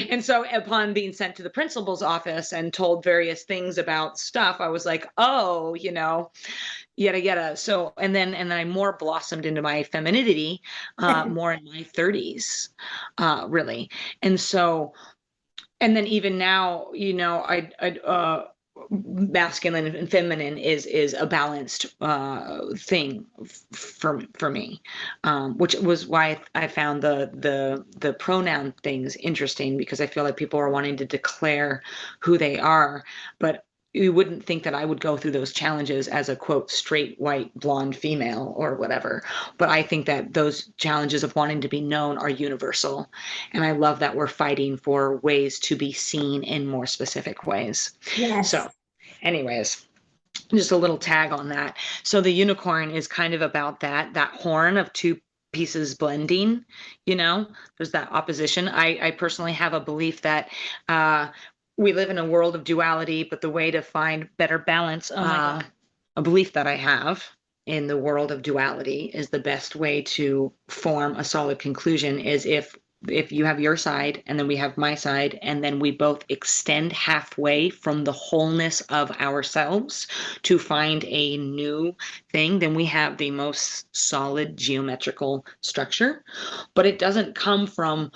And so upon being sent to the principal's office and told various things about stuff, I was like, oh, yada yada. So and then I more blossomed into my femininity more in my 30s, really. And so and then even now, I masculine and feminine is a balanced thing for me, which was why I found the pronoun things interesting, because I feel like people are wanting to declare who they are, but you wouldn't think that I would go through those challenges as a quote straight white blonde female or whatever. But I think that those challenges of wanting to be known are universal, and I love that we're fighting for ways to be seen in more specific ways. Yes. So, anyways, just a little tag on that. So the unicorn is kind of about that horn of two pieces blending, there's that opposition. I personally have a belief that we live in a world of duality, but the way to find better balance, a belief that I have in the world of duality, is the best way to form a solid conclusion is if you have your side and then we have my side, and then we both extend halfway from the wholeness of ourselves to find a new thing, then we have the most solid geometrical structure. But it doesn't come from,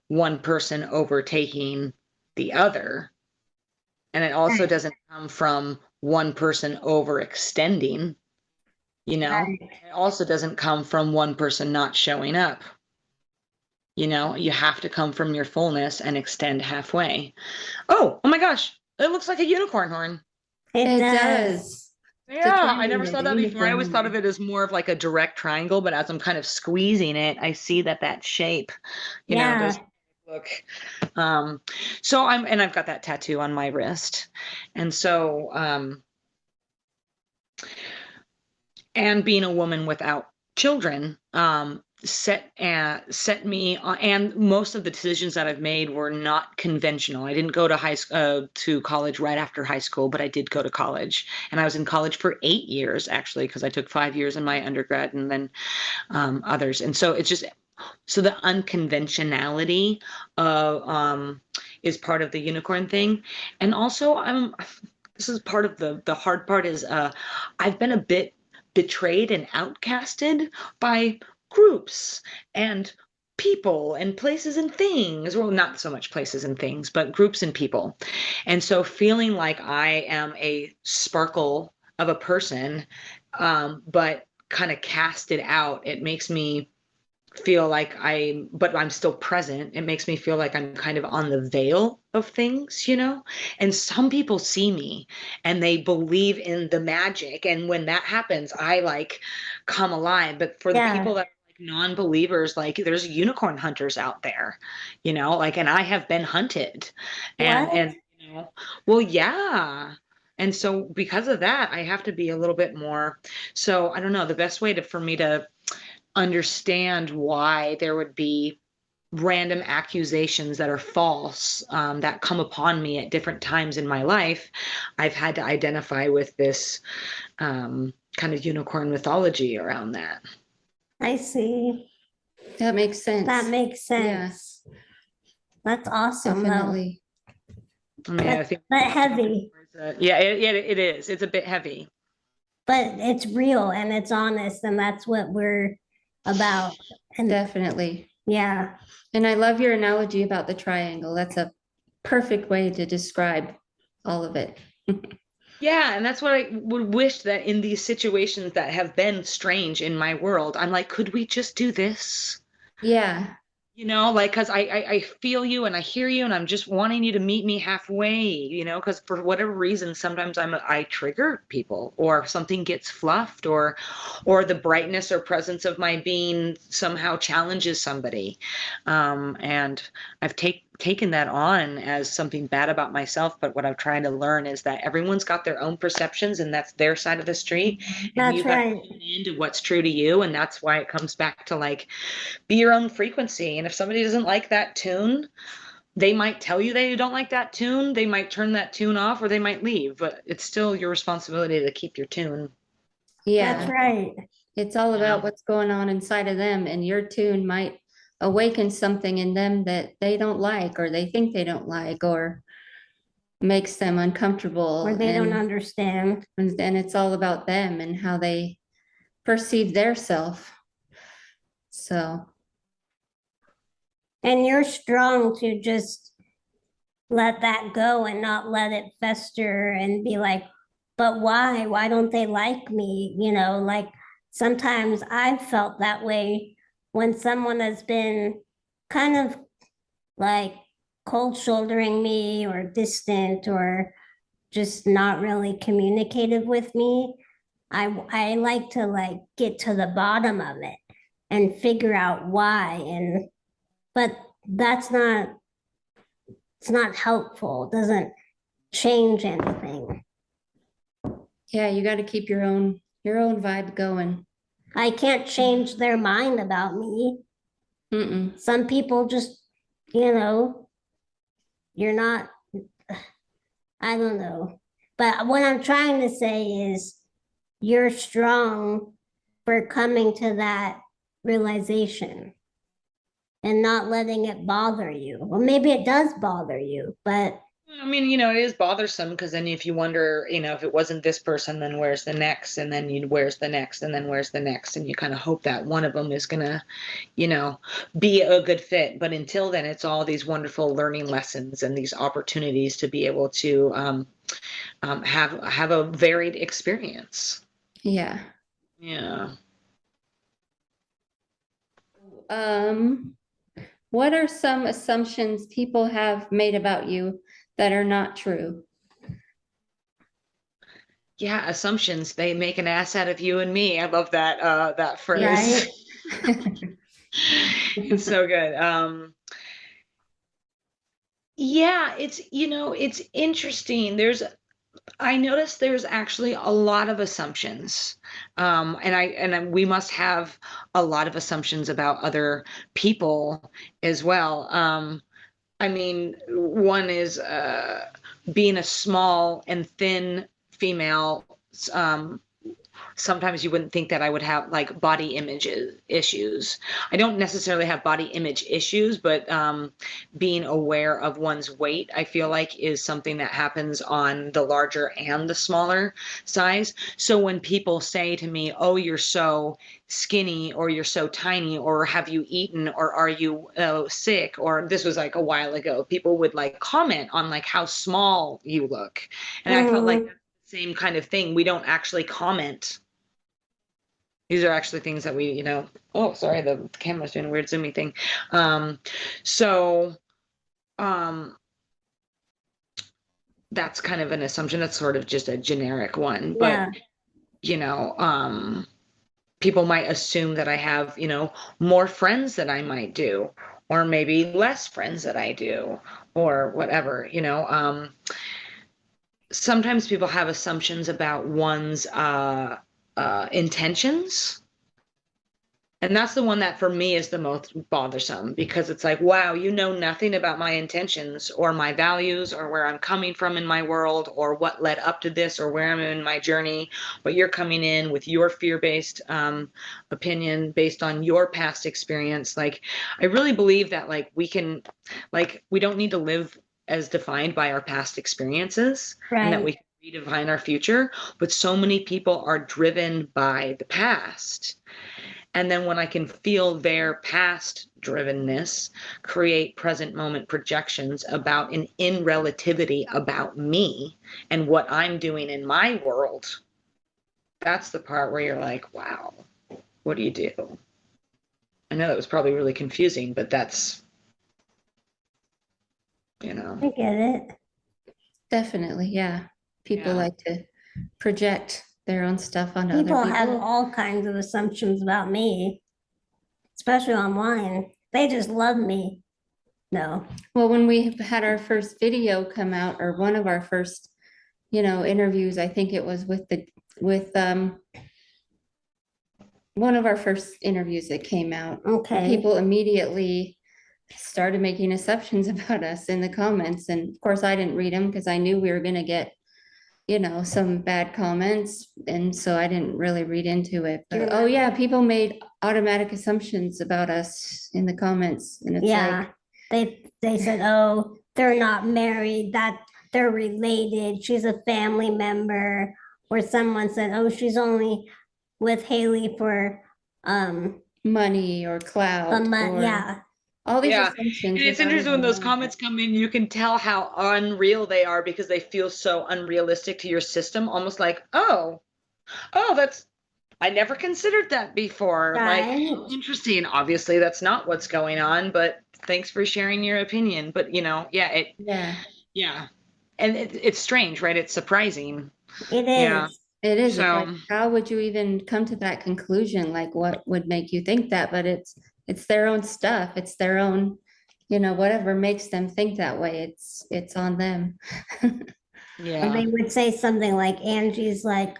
one person overtaking the other. And it also Right. doesn't come from one person overextending, Right. It also doesn't come from one person not showing up. You have to come from your fullness and extend halfway. Oh my gosh, it looks like a unicorn horn. It it does. does. Yeah, I never Determined saw the that before. I unicorn always thought of horn. it as more of like a direct triangle, but as I'm kind of squeezing it, I see that shape, Yeah. does look. So I've got that tattoo on my wrist. And so, and being a woman without children, set me on, and most of the decisions that I've made were not conventional. I didn't go to to college right after high school, but I did go to college, and I was in college for 8 years actually, because I took 5 years in my undergrad and then others. And so it's just, so the unconventionality of is part of the unicorn thing. And also this is part of the hard part is I've been a bit betrayed and outcasted by groups and people and places and things. Well, not so much places and things, but groups and people. And so feeling like I am a sparkle of a person, but kind of casted out, it makes me feel like but I'm still present. It makes me feel like I'm kind of on the veil of things, you know? And some people see me and they believe in the magic. And when that happens, I like come alive. But for the people Yeah. that are like non-believers, like there's unicorn hunters out there, you know, like, and I have been hunted What? you know, well, yeah. And so because of that, I have to be a little bit more. So I don't know, the best way for me to understand why there would be random accusations that are false, that come upon me at different times in my life, I've had to identify with this kind of unicorn mythology around that. I see. That makes sense. That makes Yeah, sense. That's awesome, though. definitely. I mean, I think, But heavy, yeah, it is. It's a bit heavy. but it's real and it's honest, and that's what we're about. And Definitely. yeah, And I love your analogy about the triangle. That's a perfect way to describe all of it. Yeah, and that's what I would wish, that in these situations that have been strange in my world, I'm like, could we just do this? Yeah, You know, like, because I feel you and I hear you and I'm just wanting you to meet me halfway, you know, because for whatever reason, sometimes I trigger people, or something gets fluffed, or the brightness or presence of my being somehow challenges somebody. And I've taken that on as something bad about myself. But what I'm trying to learn is that everyone's got their own perceptions and that's their side of the street. And that's you got to right. tune into what's true to you. And that's why it comes back to like, be your own frequency. And if somebody doesn't like that tune, they might tell you they don't like that tune. They might turn that tune off or they might leave, but it's still your responsibility to keep your tune. That's yeah. right. It's all You about know? what's going on inside of them, and your tune might awaken something in them that they don't like, or they think they don't like, or makes them uncomfortable. Or they don't understand. And it's all about them and how they perceive their self. So, And you're strong to just let that go and not let it fester and be like, but why? Why don't they like me? You know, like sometimes I've felt that way when someone has been kind of like cold shouldering me or distant or just not really communicative with me. I like to like get to the bottom of it and figure out why. And but that's not, it's not helpful. It doesn't change anything. yeah, you got to keep your own vibe going. I can't change their mind about me. Mm-mm. Some people just, you know, you're not, I don't know. But what I'm trying to say is you're strong for coming to that realization and not letting it bother you. Well, maybe it does bother you, but I mean, you know, it is bothersome because then if you wonder, you know, if it wasn't this person, then where's the next? And then where's the next? And then where's the next? And you kind of hope that one of them is going to, you know, be a good fit. But until then, it's all these wonderful learning lessons and these opportunities to be able to have a varied experience. Yeah. Yeah. What are some assumptions people have made about you that are not true? Yeah, assumptions. They make an ass out of you and me. I love that phrase. right? It's so good. Yeah, it's, you know, it's interesting. I noticed there's actually a lot of assumptions. We must have a lot of assumptions about other people as well. I mean, one is being a small and thin female, um, sometimes you wouldn't think that I would have like body image issues. I don't necessarily have body image issues, but being aware of one's weight, I feel like, is something that happens on the larger and the smaller size. So when people say to me, "Oh, you're so skinny," or "You're so tiny," or "Have you eaten," or "Are you sick?" or this was like a while ago, people would like comment on like how small you look. And I felt like Mhm. that's the same kind of thing. We don't actually comment. These are actually things that we, oh, sorry, the camera's doing a weird zoomy thing. So, um, that's kind of an assumption. That's sort of just a generic one, but Yeah, you know, people might assume that I have, more friends than I might do, or maybe less friends that I do, or whatever. Sometimes people have assumptions about one's intentions. And that's the one that for me is the most bothersome, because it's like, wow, you know nothing about my intentions or my values or where I'm coming from in my world or what led up to this or where I'm in my journey. But you're coming in with your fear-based opinion based on your past experience. Like, I really believe that like we don't need to live as defined by our past experiences, and that right. we can redefine our future. But so many people are driven by the past. And then when I can feel their past drivenness, create present moment projections about an in relativity about me and what I'm doing in my world, that's the part where you're like, wow, what do you do? I know that was probably really confusing, but that's, I get it. Definitely, yeah. People yeah. like to project their own stuff onto other People have people. all kinds of assumptions about me, especially online. They just love me. No. Well, when we had our first video come out, or one of our first, interviews, I think it was with one of our first interviews that came out. Okay. People immediately started making assumptions about us in the comments. And of course, I didn't read them because I knew we were going to get, some bad comments. And so I didn't really read into it. Do you But oh, yeah, remember? people made automatic assumptions about us in the comments. And it's Yeah. like, They said, oh, they're not married, that they're related. She's a family member. Or someone said, oh, she's only with Haley for money or a clout month. or Yeah. all these Yeah. assumptions And it's without interesting when even those knowing comments come in, you can tell how unreal they are because they feel so unrealistic to your system, almost like, oh, I never considered that before. Like, Right. interesting. Obviously, that's not what's going on, but thanks for sharing your opinion. But, Yeah, yeah. And it's strange, right? It's surprising. It Yeah. is. it is. It's like, So, how would you even come to that conclusion? Like, what would make you think that? But it's their own stuff. It's their own, whatever makes them think that way. It's on them. Or yeah. they would say something like Angie's like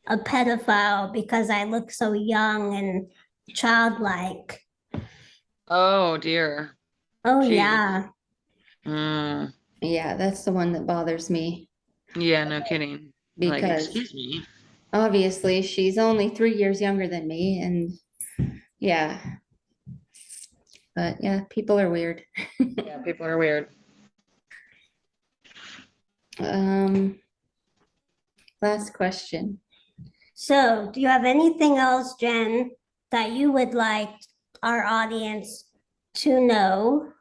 a pedophile because I look so young and childlike. Oh, dear. Oh, Geez. yeah. Mm, Yeah, that's the one that bothers me yeah, no kidding. Like, because excuse me. obviously she's only 3 years younger than me. And yeah, but yeah, people are weird. Yeah, people are weird. Um, last question. So, do you have anything else, Jen, that you would like our audience to know?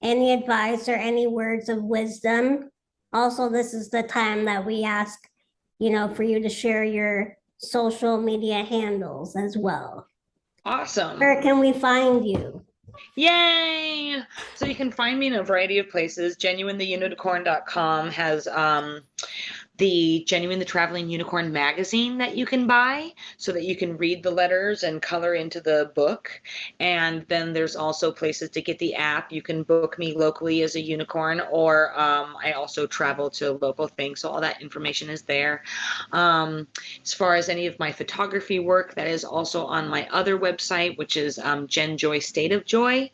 Any advice or any words of wisdom? Also, this is the time that we ask, for you to share your social media handles as well. Awesome. Where can we find you? Yay! So you can find me in a variety of places. GenuineTheUnicorn.com has the Genuine the Traveling Unicorn magazine that you can buy so that you can read the letters and color into the book. And then there's also places to get the app. You can book me locally as a unicorn, or I also travel to local things. So all that information is there. As far as any of my photography work, that is also on my other website, which is Gen Joy State of Joy.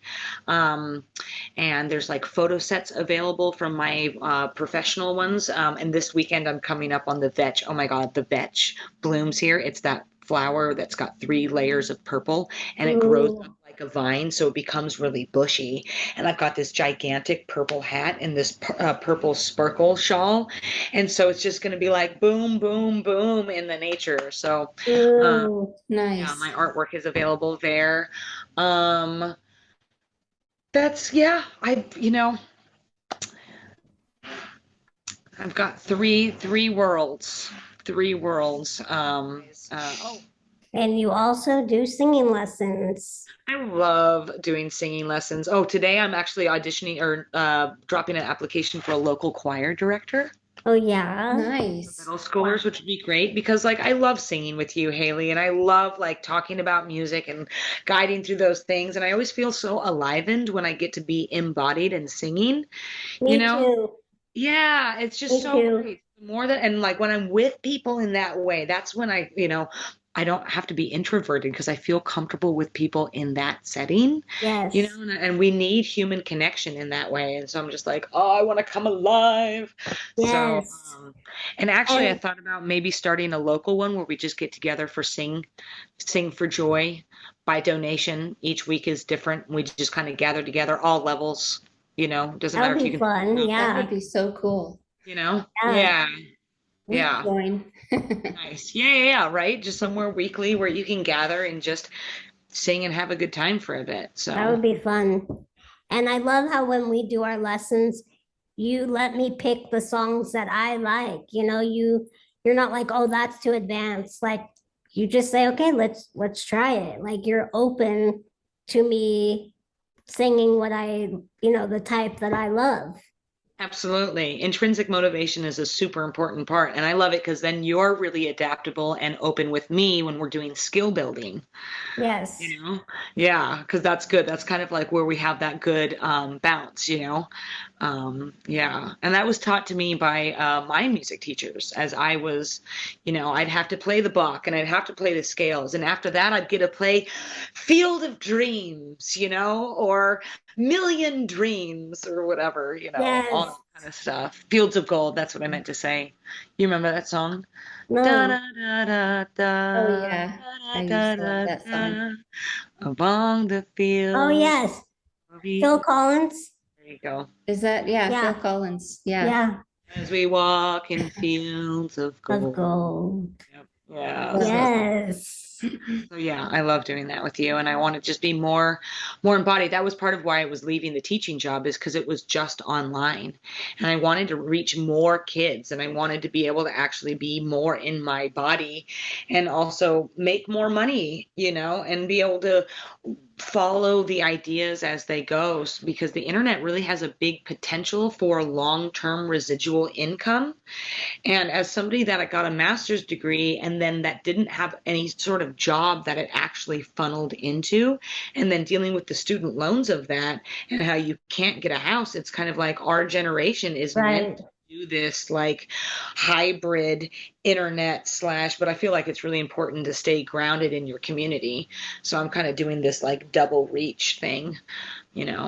And there's like photo sets available from my professional ones. And this weekend, I'm coming up on the vetch. Oh my God, the vetch blooms here. It's that flower that's got 3 layers of purple and it grows up Ooh, like a vine, so it becomes really bushy. And I've got this gigantic purple hat and this purple sparkle shawl, and so it's just going to be like boom, boom, boom in the nature. So, um, ooh. yeah, Nice. my artwork is available there. Um, that's yeah. I've got three worlds, three worlds. Oh, And you also do singing lessons. I love doing singing lessons. Oh, today I'm actually auditioning or dropping an application for a local choir director Oh, yeah. for Nice. middle schoolers, which would be great because like I love singing with you, Haley, and I love like talking about music and guiding through those things. And I always feel so alivened when I get to be embodied and singing, you Me know? too. Yeah, it's just Me so too. great. More than, and like when I'm with people in that way, that's when I don't have to be introverted because I feel comfortable with people in that setting, Yes. and we need human connection in that way. And so I'm just like, oh, I want to come alive. So, Yes. and actually I And thought about maybe starting a local one where we just get together for Sing for Joy by donation. Each week is different. We just kind of gather together, all levels, doesn't that matter would if you be can, fun. That Yeah. would be so cool. Yeah. yeah, We'd yeah. join. Nice. Yeah, yeah, yeah, right. Just somewhere weekly where you can gather and just sing and have a good time for a bit. That So, would be fun. And I love how when we do our lessons, you let me pick the songs that I like. You're not like, oh, that's too advanced. Like you just say, okay, let's try it. Like you're open to me singing what the type that I love. absolutely. Intrinsic motivation is a super important part. And I love it because then you're really adaptable and open with me when we're doing skill building. Yes. You know? Yeah, because that's good. That's kind of like where we have that good bounce, yeah. And that was taught to me by my music teachers as I was, I'd have to play the Bach and I'd have to play the scales. And after that, I'd get to play Field of Dreams, or Million Dreams or whatever, all Yes. that kind of stuff. Fields of Gold, that's what I meant to say. You remember that song? Da No. da da da Oh da yeah. I da used to love da that song. da. Along the Oh, fields. yes. Of Phil There Collins. you go. Is that, yeah, Phil Yeah. Collins. Yeah. Yeah. As we walk in fields of Of gold. gold. Yep. Yeah. Love So, it. Yes. so yeah, I love doing that with you, and I want to just be more embodied. That was part of why I was leaving the teaching job, is because it was just online, and I wanted to reach more kids, and I wanted to be able to actually be more in my body, and also make more money, and be able to follow the ideas as they go, because the internet really has a big potential for long-term residual income. And as somebody that got a master's degree and then that didn't have any sort of job that it actually funneled into, and then dealing with the student loans of that and how you can't get a house, it's kind of like our generation is meant Right. to do this like hybrid internet slash, but I feel like it's really important to stay grounded in your community. So I'm kind of doing this like double reach thing,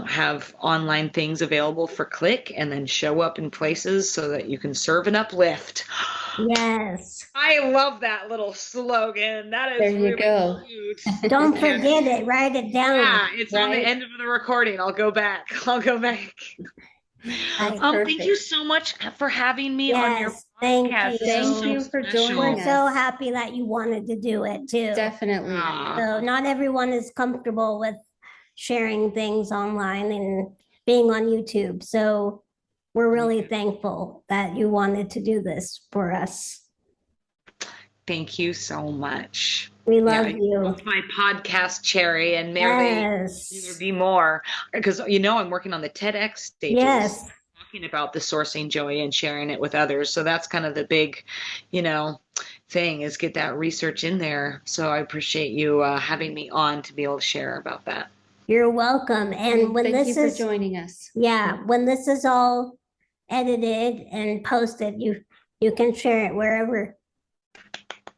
have online things available for click and then show up in places so that you can serve and uplift. Yes. I love that little slogan. That There is you really go. cute. Don't Yeah. forget it. Write it down. Yeah, it's on the Right? end of the recording. I'll go back. I'll go back. That's Thank you perfect. so much for having me on your Yes. Thank podcast. This is Thank so you. you for special. We're joining so us. happy that you wanted to do it too. Definitely. Ah, So not everyone is comfortable with sharing things online and being on YouTube. So we're really thankful that you wanted to do this for us. thank you so much. We Yeah, love you. it's my podcast cherry, and may there Yes. be more, because I'm working on the TEDx stages, Yes. talking about the sourcing joy and sharing it with others. So that's kind of the big, thing, is get that research in there. So I appreciate you having me on to be able to share about that. You're welcome. And when Thank you this for is, joining us. yeah, when this is all edited and posted, you can share it wherever,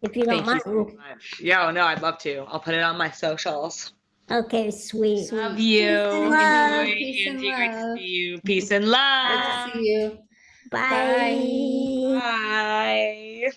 if you don't Thank you so mind. much. Yeah, no, I'd love to. I'll put it on my socials. Okay, sweet. Love Sweet. you. Peace and love. Enjoy, Peace and Angie. Great to love. see you. Peace and Good love. to see you. Bye. Bye.